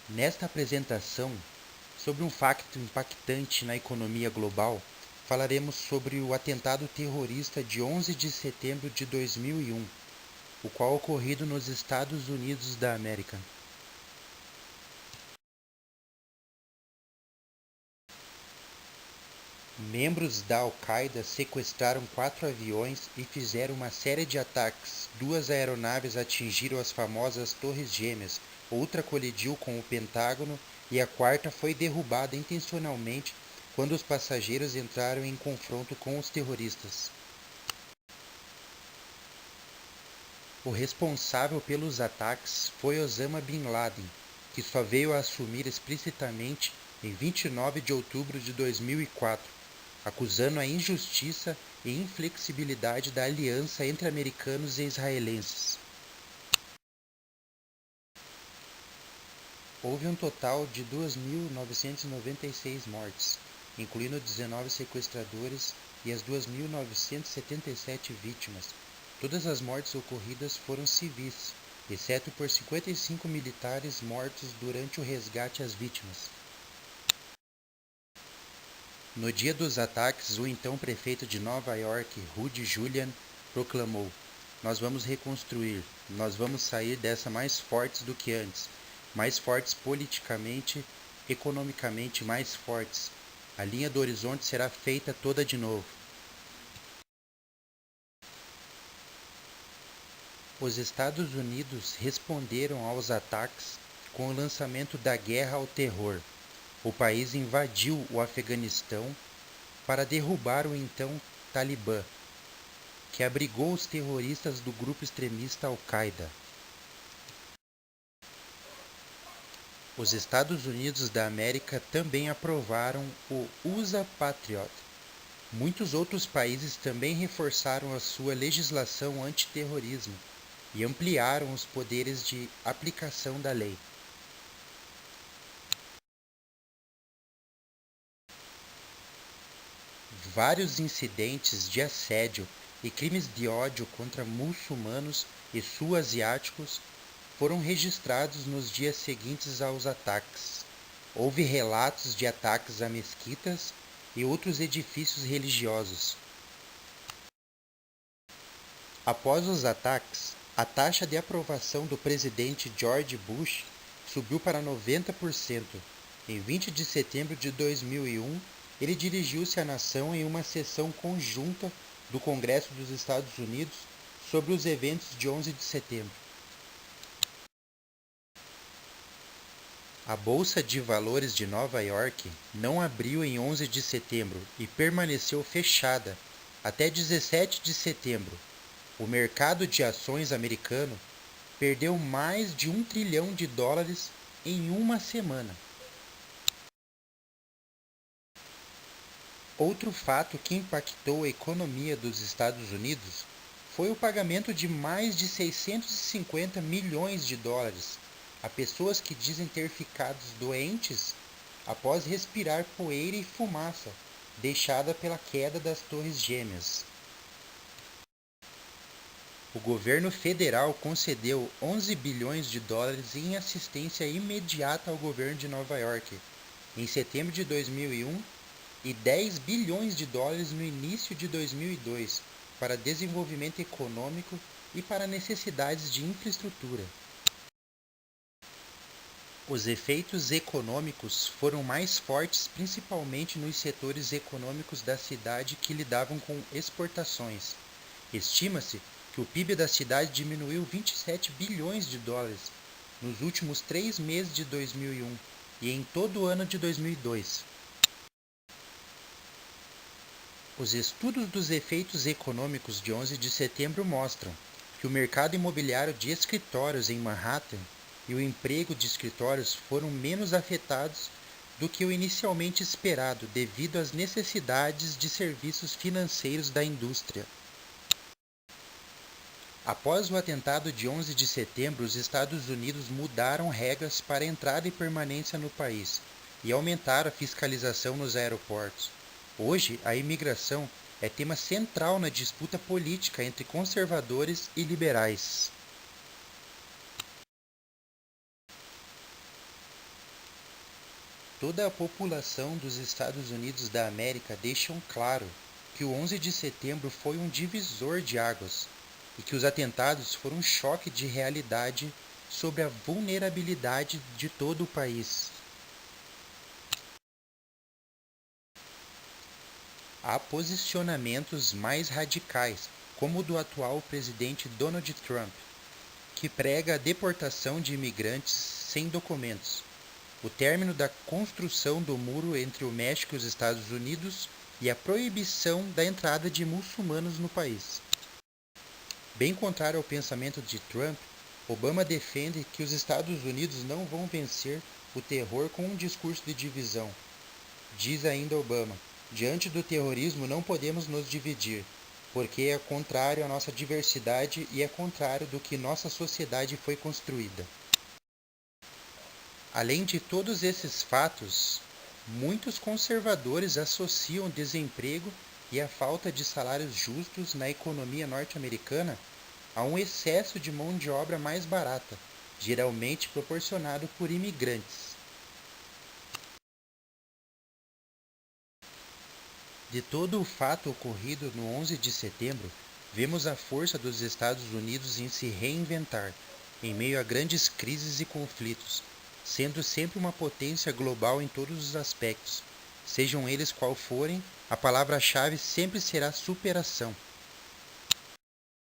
Nesta apresentação, sobre um fato impactante na economia global, falaremos sobre o atentado terrorista de 11 de setembro de 2001, o qual ocorrido nos Estados Unidos da América. Membros da Al-Qaeda sequestraram 4 aviões e fizeram uma série de ataques. 2 aeronaves atingiram as famosas Torres Gêmeas, outra colidiu com o Pentágono e a quarta foi derrubada intencionalmente quando os passageiros entraram em confronto com os terroristas. O responsável pelos ataques foi Osama Bin Laden, que só veio a assumir explicitamente em 29 de outubro de 2004, acusando a injustiça e inflexibilidade da aliança entre americanos e israelenses. Houve um total de 2.996 mortes, incluindo 19 sequestradores e as 2.977 vítimas. Todas as mortes ocorridas foram civis, exceto por 55 militares mortos durante o resgate às vítimas. No dia dos ataques, o então prefeito de Nova York, Rudy Giuliani, proclamou: "Nós vamos reconstruir, nós vamos sair dessa mais fortes do que antes, mais fortes politicamente, economicamente mais fortes. A linha do horizonte será feita toda de novo." Os Estados Unidos responderam aos ataques com o lançamento da Guerra ao Terror. O país invadiu o Afeganistão para derrubar o então Talibã, que abrigou os terroristas do grupo extremista Al-Qaeda. Os Estados Unidos da América também aprovaram o USA Patriot. Muitos outros países também reforçaram a sua legislação antiterrorismo e ampliaram os poderes de aplicação da lei. Vários incidentes de assédio e crimes de ódio contra muçulmanos e sul-asiáticos foram registrados nos dias seguintes aos ataques. Houve relatos de ataques a mesquitas e outros edifícios religiosos. Após os ataques, a taxa de aprovação do presidente George Bush subiu para 90%. Em 20 de setembro de 2001, ele dirigiu-se à nação em uma sessão conjunta do Congresso dos Estados Unidos sobre os eventos de 11 de setembro. A Bolsa de Valores de Nova York não abriu em 11 de setembro e permaneceu fechada até 17 de setembro. O mercado de ações americano perdeu mais de $1 trilhão em uma semana. Outro fato que impactou a economia dos Estados Unidos foi o pagamento de mais de $650 milhões a pessoas que dizem ter ficado doentes após respirar poeira e fumaça deixada pela queda das Torres Gêmeas. O governo federal concedeu $11 bilhões em assistência imediata ao governo de Nova York em setembro de 2001 e $10 bilhões no início de 2002 para desenvolvimento econômico e para necessidades de infraestrutura. Os efeitos econômicos foram mais fortes principalmente nos setores econômicos da cidade que lidavam com exportações. Estima-se que o PIB da cidade diminuiu $27 bilhões nos últimos 3 meses de 2001 e em todo o ano de 2002. Os estudos dos efeitos econômicos de 11 de setembro mostram que o mercado imobiliário de escritórios em Manhattan e o emprego de escritórios foram menos afetados do que o inicialmente esperado devido às necessidades de serviços financeiros da indústria. Após o atentado de 11 de setembro, os Estados Unidos mudaram regras para entrada e permanência no país e aumentaram a fiscalização nos aeroportos. Hoje, a imigração é tema central na disputa política entre conservadores e liberais. Toda a população dos Estados Unidos da América deixam claro que o 11 de setembro foi um divisor de águas e que os atentados foram um choque de realidade sobre a vulnerabilidade de todo o país. Há posicionamentos mais radicais, como o do atual presidente Donald Trump, que prega a deportação de imigrantes sem documentos, o término da construção do muro entre o México e os Estados Unidos e a proibição da entrada de muçulmanos no país. Bem contrário ao pensamento de Trump, Obama defende que os Estados Unidos não vão vencer o terror com um discurso de divisão. Diz ainda Obama: diante do terrorismo não podemos nos dividir, porque é contrário à nossa diversidade e é contrário do que nossa sociedade foi construída. Além de todos esses fatos, muitos conservadores associam o desemprego e a falta de salários justos na economia norte-americana a um excesso de mão de obra mais barata, geralmente proporcionado por imigrantes. De todo o fato ocorrido no 11 de setembro, vemos a força dos Estados Unidos em se reinventar, em meio a grandes crises e conflitos, sendo sempre uma potência global em todos os aspectos. Sejam eles qual forem, a palavra-chave sempre será superação.